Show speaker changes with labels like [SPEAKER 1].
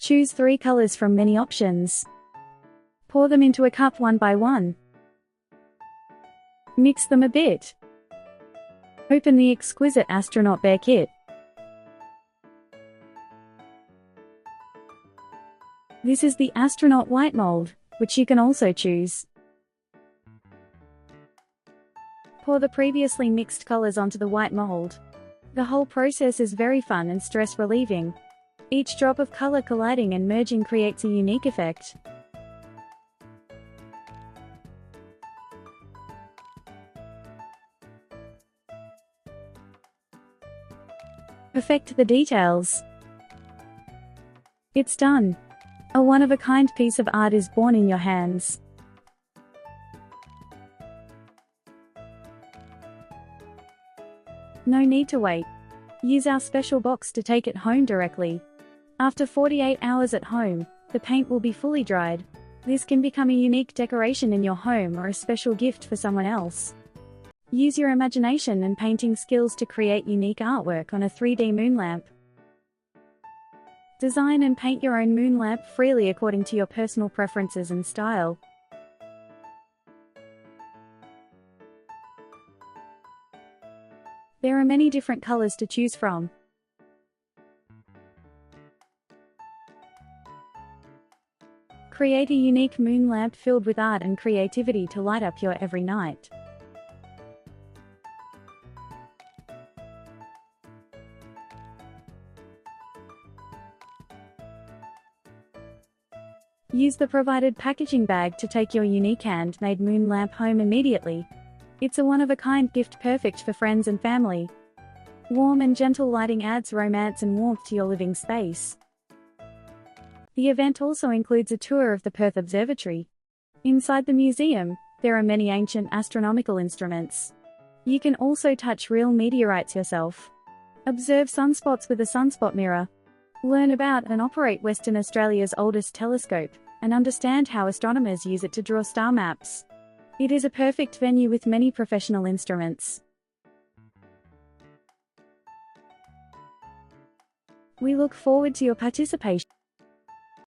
[SPEAKER 1] Choose 3 colors from many options. Pour them into a cup one by one. Mix them a bit. Open the exquisite astronaut bear kit. This is the astronaut white mold, which you can also choose. Pour the previously mixed colors onto the white mold. The whole process is very fun and stress-relieving. Each drop of color colliding and merging creates a unique effect. Perfect the details. It's done. A one-of-a-kind piece of art is born in your hands. No need to wait. Use our special box to take it home directly. After 48 hours at home, the paint will be fully dried. This can become a unique decoration in your home or a special gift for someone else. Use your imagination and painting skills to create unique artwork on a 3D moon lamp. Design and paint your own moon lamp freely according to your personal preferences and style. There are many different colors to choose from. Create a unique moon lamp filled with art and creativity to light up your every night. Use the provided packaging bag to take your unique handmade moon lamp home immediately. It's a one-of-a-kind gift perfect for friends and family. Warm and gentle lighting adds romance and warmth to your living space. The event also includes a tour of the Perth Observatory. Inside the museum, there are many ancient astronomical instruments. You can also touch real meteorites yourself. Observe sunspots with a sunspot mirror. Learn about and operate Western Australia's oldest telescope, and understand how astronomers use it to draw star maps. It is a perfect venue with many professional instruments. We look forward to your participation.